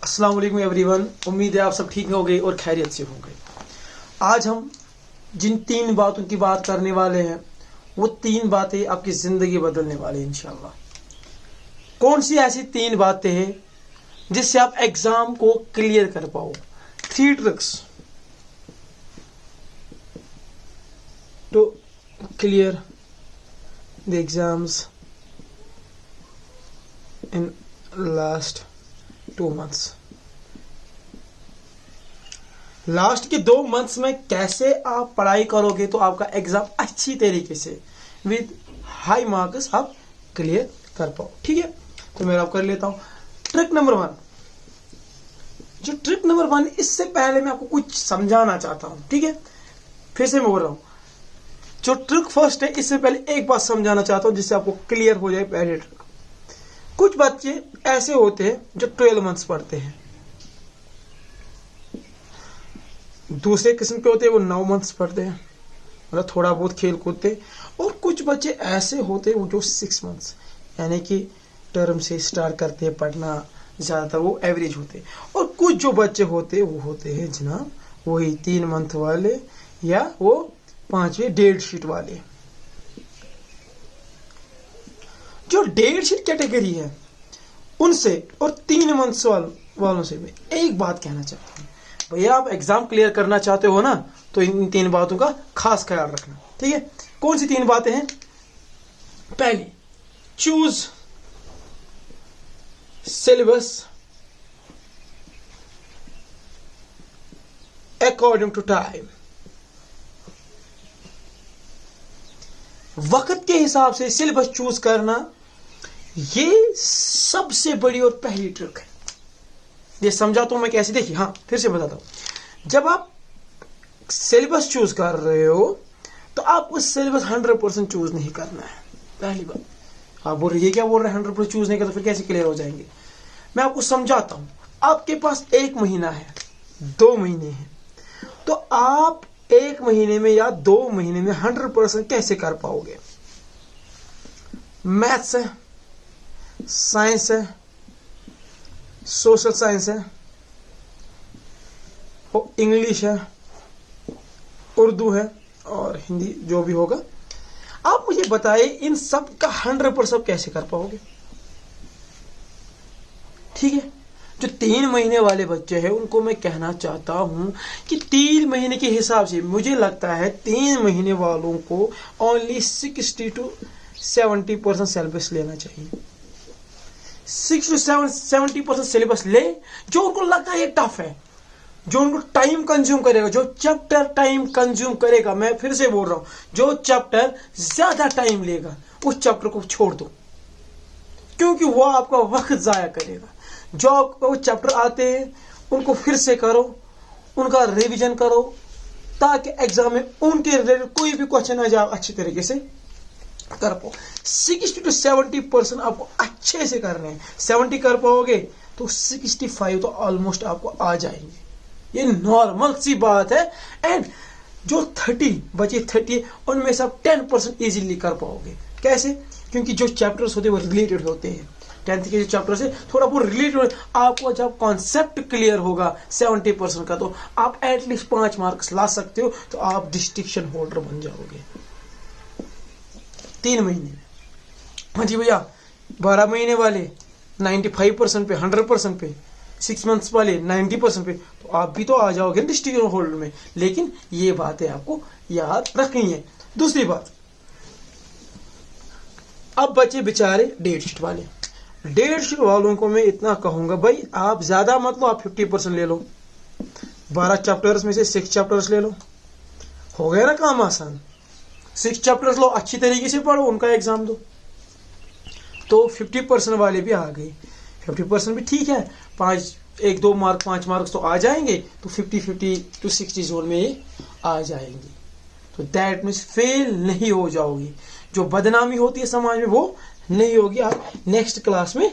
अस्सलाम वालेकुम एवरीवन। उम्मीद है आप सब ठीक होंगे और खैरियत से होंगे। आज हम जिन 3 बातों की बात करने वाले हैं वो 3 बातें आपकी ज़िंदगी बदलने वाली हैं इंशाल्लाह। कौन सी ऐसी 3 बातें हैं जिससे आप एग्ज़ाम को क्लियर कर पाओ? 3 tricks to clear the exams in last 2 months। Last के 2 months में कैसे आप पढ़ाई करोगे तो आपका एग्जाम अच्छी तरीके से विद हाई मार्क्स आप क्लियर कर पाओ। ठीक है, तो मैं आप कर लेता हूं ट्रिक नंबर 1। जो ट्रिक नंबर 1, इससे पहले मैं आपको कुछ समझाना चाहता हूं। ठीक है, फिर से मैं बोल रहा हूं, जो ट्रिक फर्स्ट है इससे पहले एक बात समझाना चाहता हूं जिससे आपको क्लियर हो जाए पहले ट्रिक। कुछ बच्चे ऐसे होते हैं जो 12 months पढ़ते हैं, दूसरे किस्म के होते हैं वो 9 months पढ़ते हैं, मतलब थोड़ा बहुत खेल कूदते। और कुछ बच्चे ऐसे होते हैं वो जो 6 months यानी कि टर्म से स्टार्ट करते हैं पढ़ना, ज़्यादातर वो एवरेज होते हैं। और कुछ जो बच्चे होते हैं वो होते हैं जनाब वही 3 month वाले या वो 5वें डेढ़ शीट वाले। जो डेढ़ शीट कैटेगरी है उनसे और 3 months वालों से मैं एक बात कहना चाहता हूँ, भैया आप एग्जाम क्लियर करना चाहते हो ना तो इन 3 बातों का खास ख्याल रखना। ठीक है, कौन सी 3 बातें हैं? पहली, choose syllabus according to time. वक्त के हिसाब से सिलेबस चूज करना ये सबसे बड़ी और पहली ट्रिक है। ये समझाता हूं मैं कैसे, देखिए। हाँ, फिर से बताता हूं। जब आप सिलेबस चूज कर रहे हो तो आपको सिलेबस 100% चूज नहीं करना है। पहली बात, आप बोल रहे ये क्या बोल रहे हैं 100% चूज नहीं करते फिर कैसे क्लियर हो जाएंगे? मैं आपको समझाता हूं। आपके पास 1 महीना है, 2 महीने हैं, तो आप 1 महीने में या 2 महीने में 100% कैसे कर पाओगे? मैथ्स है, साइंस है, सोशल साइंस है, और इंग्लिश है, उर्दू है और हिंदी जो भी होगा। आप मुझे बताइए इन सब का 100% कैसे कर पाओगे? ठीक है, जो 3 महीने वाले बच्चे हैं उनको मैं कहना चाहता हूं कि 3 महीने के हिसाब से मुझे लगता है 3 महीने वालों को ओनली 60 to 70% सिलेबस लेना चाहिए। 60 to 70% सिलेबस ले जो उनको लगता है ये टफ है, जो उनको टाइम कंज्यूम करेगा, जो चैप्टर टाइम कंज्यूम करेगा। मैं फिर से बोल रहा हूं, जो चैप्टर ज्यादा टाइम लेगा उस चैप्टर को छोड़ दो, क्योंकि वो आपका वक्त जाया करेगा। जो आपको चैप्टर आते हैं उनको फिर से करो, उनका रिवीजन करो, ताकि एग्जाम में उनके रिलेटेड कोई भी क्वेश्चन आ जाए अच्छी तरीके से कर पाओ। 60 to 70% आपको अच्छे से करने हैं। 70 कर पाओगे तो 65 तो ऑलमोस्ट आपको आ जाएंगे। ये नॉर्मल सी बात है। एंड जो 30 बचे 30 उनमें से आप 10% इजीली कर पाओगे। कैसे? क्योंकि जो चैप्टर्स होते हैं वो रिलेटेड होते हैं। 10th के जो चैप्टर से थोड़ा बहुत रिलेटेड, आपको जब कॉन्सेप्ट क्लियर होगा 70% का तो आप एटलीस्ट 5 मार्क्स ला सकते हो, तो आप डिस्टिंक्शन होल्डर बन जाओगे 3 महीने में। हाँ जी भैया, 12 महीने वाले 95% पे, 100% पे, 6 months वाले 90% पे, तो आप भी तो आ जाओगे डिस्ट्रिक्ट होल्डर में। लेकिन ये बातें आपको याद रखनी है। दूसरी बात, अब बचे बेचारे डेढ़ शीट वाले। डेढ़ शीट वालों को मैं इतना कहूंगा, भाई आप ज्यादा मत लो, आप 50% ले लो। 12 चैप्टर्स में से 6 चैप्टर्स ले लो, हो गया ना काम आसान। 6 चैप्टर्स लो, अच्छी तरीके से पढ़ो, उनका एग्जाम दो, तो 50% वाले भी आ गए। 50% भी ठीक है, 1-2 मार्क 5 मार्क्स तो आ जाएंगे, तो 50 to 60 जोन में ये आ जाएंगे। तो दैट मीन्स फेल नहीं हो जाओगी। जो बदनामी होती है समाज में वो नहीं होगी, आप नेक्स्ट क्लास में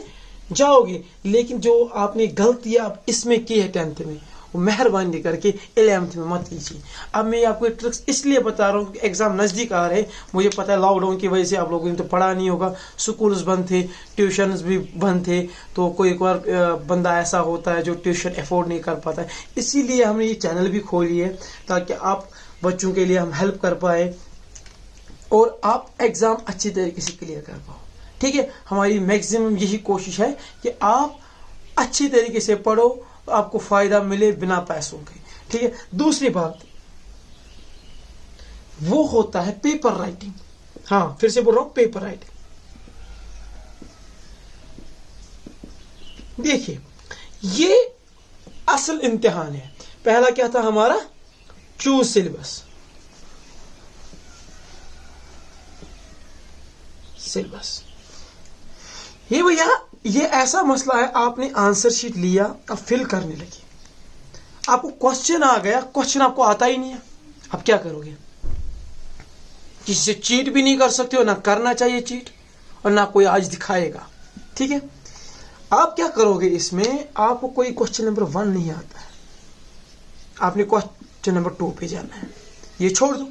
जाओगे। लेकिन जो आपने गलतियां इसमें की है 10th में, वो मेहरबानी करके 11th में मत कीजिए। अब मैं आपको एक ट्रिक्स इसलिए बता रहा हूँ कि एग्ज़ाम नज़दीक आ रहे हैं। मुझे पता है लॉकडाउन की वजह से आप लोगों ने तो पढ़ा नहीं होगा, स्कूल्स बंद थे, ट्यूशन्स भी बंद थे, तो कोई एक बार बंदा ऐसा होता है जो ट्यूशन अफोर्ड नहीं कर पाता है। इसीलिए हमने ये चैनल भी खोली है ताकि आप बच्चों के लिए हम हेल्प कर पाए और आप एग्ज़ाम अच्छी तरीके से क्लियर कर पाओ। ठीक है, हमारी मैक्सिमम यही कोशिश है कि आप अच्छी तरीके से पढ़ो, आपको फायदा मिले बिना पैसों के। ठीक है, दूसरी बात वो होता है पेपर राइटिंग। हाँ, फिर से बोल रहा हूं, पेपर राइटिंग। देखिए, ये असल इम्तिहान है। पहला क्या था हमारा, चूज सिलेबस। ये भैया ये ऐसा मसला है, आपने आंसर शीट लिया, अब फिल करने लगे, आपको क्वेश्चन आ गया, क्वेश्चन आपको आता ही नहीं है, अब क्या करोगे? किसी से चीट भी नहीं कर सकते हो, ना करना चाहिए चीट, और ना कोई आज दिखाएगा। ठीक है, आप क्या करोगे इसमें, आपको कोई क्वेश्चन नंबर 1 नहीं आता है, आपने क्वेश्चन नंबर 2 पे जाना है, ये छोड़ दो।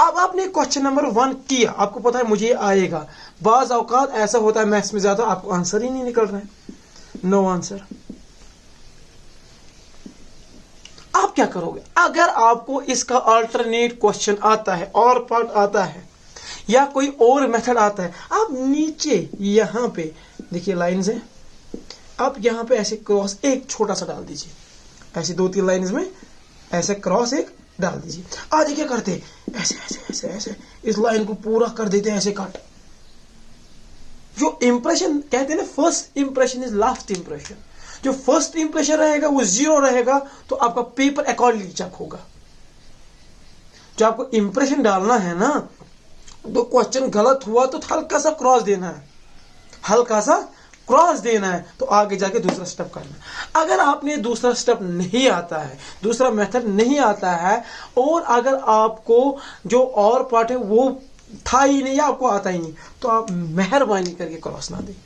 अब आपने क्वेश्चन नंबर 1 किया, आपको पता है मुझे आएगा। बाज औकात ऐसा होता है मैथ्स में ज्यादा आपको आंसर ही नहीं निकल रहा है, नो आंसर। आप क्या करोगे? अगर आपको इसका अल्टरनेट क्वेश्चन आता है और पार्ट आता है या कोई और मेथड आता है, आप नीचे यहां पे देखिए लाइंस है, आप यहां पे ऐसे क्रॉस एक छोटा सा डाल दीजिए, ऐसे 2-3 लाइंस में ऐसे क्रॉस एक डाल दीजिए। आज क्या करते हैं, ऐसे ऐसे ऐसे ऐसे इस लाइन को पूरा कर देते हैं ऐसे कट। जो इंप्रेशन कहते हैं ना, first impression is last impression. जो फर्स्ट इंप्रेशन रहेगा वो 0 रहेगा, तो आपका पेपर अकॉर्डिंगली चेक होगा। जो आपको इंप्रेशन डालना है ना, तो क्वेश्चन गलत हुआ तो हल्का सा क्रॉस देना है, हल्का सा क्रॉस देना है, तो आगे जाके दूसरा स्टेप करना है। अगर आपने दूसरा स्टेप नहीं आता है, दूसरा मेथड नहीं आता है, और अगर आपको जो और पार्ट है वो था ही नहीं या आपको आता ही नहीं, तो आप मेहरबानी करके क्रॉस ना दे,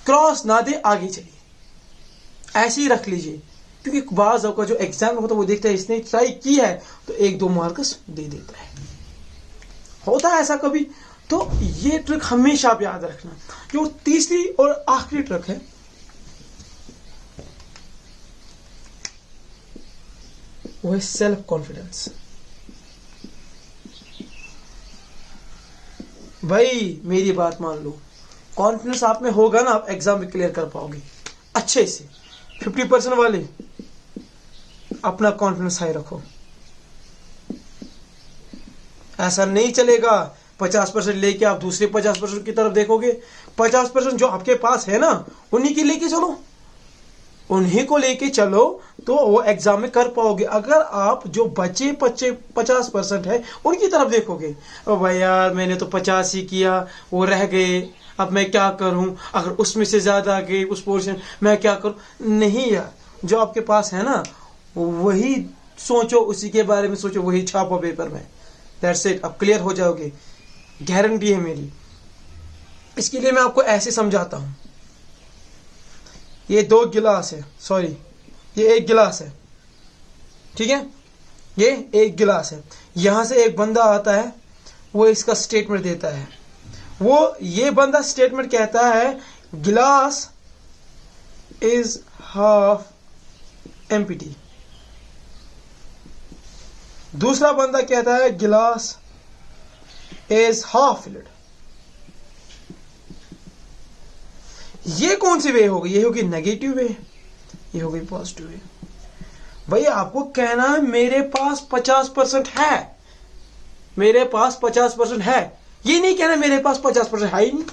क्रॉस ना दे, आगे चलिए, ऐसे ही रख लीजिए। क्योंकि बाज का जो एग्जाम होता है वो देखता है इसने ट्राई की है तो 1-2 मार्क्स दे देता है, होता है ऐसा कभी। तो ये ट्रिक हमेशा आप याद रखना। जो तीसरी और आखिरी ट्रिक है, वो है सेल्फ कॉन्फिडेंस। भाई मेरी बात मान लो, कॉन्फिडेंस आप में होगा ना, आप एग्जाम भी क्लियर कर पाओगे अच्छे से। 50% वाले अपना कॉन्फिडेंस हाई रखो, ऐसा नहीं चलेगा 50% लेके आप दूसरे 50% की तरफ देखोगे। 50% जो आपके पास है ना, उन्हीं की लेके चलो, उन्हीं को लेके चलो, तो वो एग्जाम में कर पाओगे। अगर आप जो बचे 50% है उनकी तरफ देखोगे, ओ भाई यार मैंने तो 50 ही किया, वो रह गए, अब मैं क्या करूं, अगर उसमें से ज्यादा आ गए उस पोर्शन मैं क्या करूं। नहीं यार, जो आपके पास है ना वही सोचो, उसी के बारे में सोचो, वही छापो पेपर में, दैट्स इट। अब क्लियर हो जाओगे, गारंटी है मेरी। इसके लिए मैं आपको ऐसे समझाता हूं, ये 2 गिलास है, सॉरी ये 1 गिलास है, ठीक है, ये 1 गिलास है। यहां से एक बंदा आता है, वो इसका स्टेटमेंट देता है, वो ये बंदा स्टेटमेंट कहता है गिलास इज हाफ एम्प्टी। दूसरा बंदा कहता है गिलास इज हाफ फिल्ड। ये कौन सी वे होगी? ये होगी नेगेटिव वे, ये होगी पॉजिटिव वे। भैया आपको कहना है मेरे पास 50% है, मेरे पास 50% है, ये नहीं कहना मेरे पास 50% है ही नहीं।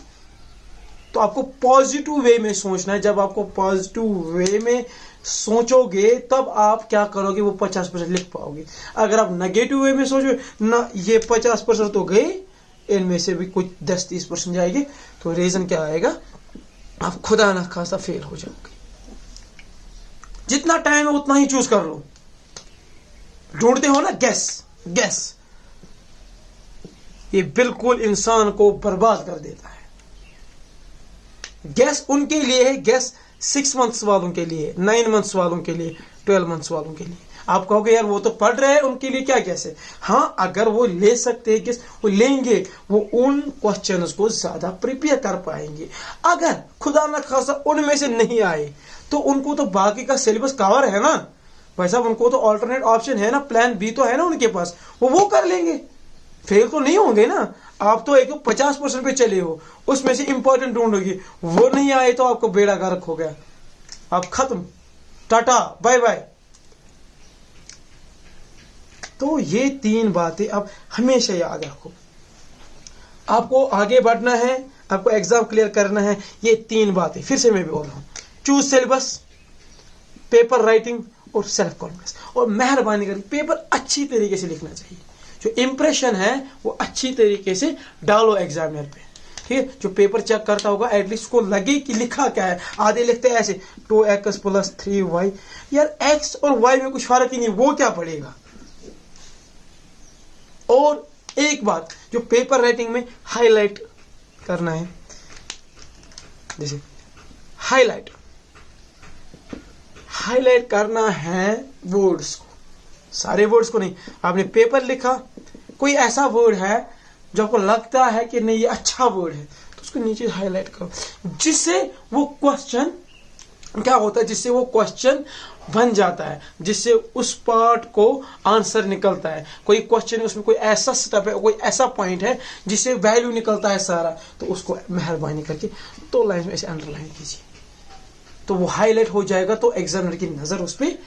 तो आपको पॉजिटिव वे में सोचना है। जब आपको पॉजिटिव वे में सोचोगे तब आप क्या करोगे, वो 50% लिख पाओगे। अगर आप नेगेटिव वे में सोचोगे ना, ये 50% तो गए, इनमें से भी कुछ 10-30% जाएंगे, तो रीजन क्या आएगा, आप खुदा ना खासा फेल हो जाओगे। जितना टाइम है उतना ही चूज कर लो। ढूंढते हो ना गैस, ये बिल्कुल इंसान को बर्बाद कर देता है। गैस उनके लिए है, गैस 6 मंथ्स वालों के लिए, 9 मंथ्स वालों के लिए, 12 मंथ्स वालों के लिए। आप कहोगे यार वो तो पढ़ रहे हैं, उनके लिए क्या कैसे? हाँ, अगर वो ले सकते हैं, किस वो लेंगे, वो उन क्वेश्चंस को ज्यादा प्रिपेयर कर पाएंगे। अगर खुदा न खासा उनमें से नहीं आए तो उनको तो बाकी का सिलेबस कवर है ना भाई साहब, उनको तो ऑल्टरनेट ऑप्शन है ना, प्लान बी तो है ना उनके पास, वो कर लेंगे, फेल तो नहीं होंगे ना। आप तो एक 50% पे चले हो, उसमें से इंपॉर्टेंट ढूंढोगे, वो नहीं आए तो आपको बेड़ा गर्क हो गया, आप खत्म, टाटा बाय बाय। तो ये 3 बातें अब हमेशा याद रखो। आपको आगे बढ़ना है, आपको एग्जाम क्लियर करना है, ये 3 बातें फिर से मैं बोल रहा हूं, चूज सिलेबस, पेपर राइटिंग और सेल्फ कॉन्फिडेंस। और मेहरबानी करके पेपर अच्छी तरीके से लिखना चाहिए, जो इंप्रेशन है वो अच्छी तरीके से डालो एग्जामिनर पे, ठीक है। जो पेपर चेक करता होगा एटलीस्ट को लगे कि लिखा क्या है। आधे लिखते हैं ऐसे 2x + 3y, यार x और y में कुछ फर्क ही नहीं, वो क्या पड़ेगा। और एक बात जो पेपर राइटिंग में हाईलाइट करना है, जैसे हाईलाइट करना है वर्ड्स को, सारे वर्ड्स को नहीं। आपने पेपर लिखा, कोई ऐसा वर्ड है जो आपको लगता है कि नहीं ये अच्छा वर्ड है, तो उसको नीचे हाईलाइट करो, जिससे वो क्वेश्चन क्या होता है, जिससे वो क्वेश्चन बन जाता है, जिससे उस पार्ट को आंसर निकलता है। कोई क्वेश्चन है उसमें कोई ऐसा स्टेप है, कोई ऐसा पॉइंट है जिससे वैल्यू निकलता है सारा, तो उसको मेहरबानी करके 2 लाइन में ऐसे अंडरलाइन कीजिए, तो वो हाईलाइट हो जाएगा, तो एग्जामिनर की नजर उस पर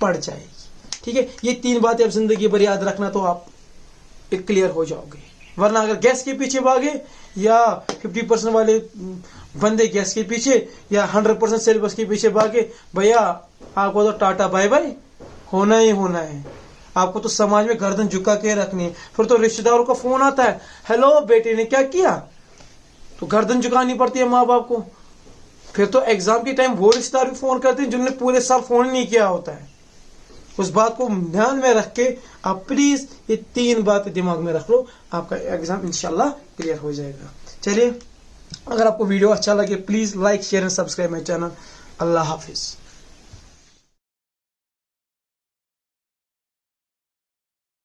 पड़ जाएगी, ठीक है। ये 3 बातें आप जिंदगी भर याद रखना, तो आप क्लियर हो जाओगे। वरना अगर गैस के पीछे भागे, या 50% वाले बंदे गैस के पीछे, या 100% सिलेबस के पीछे भागे, भैया आपको तो टाटा बाय बाय होना ही होना है। आपको तो समाज में गर्दन झुका के रखनी है। फिर तो रिश्तेदारों का फोन आता है, हेलो बेटे ने क्या किया, तो गर्दन झुकानी पड़ती है माँ बाप को। फिर तो एग्जाम के टाइम वो रिश्तेदार भी फोन करते हैं जिन्होंने पूरे साल फोन नहीं किया होता है। उस बात को ध्यान में रख के आप प्लीज ये 3 बातें दिमाग में रख लो, आपका एग्जाम इंशाल्लाह क्लियर हो जाएगा। चलिए, अगर आपको वीडियो अच्छा लगे please like share and subscribe my channel. Allah Hafiz.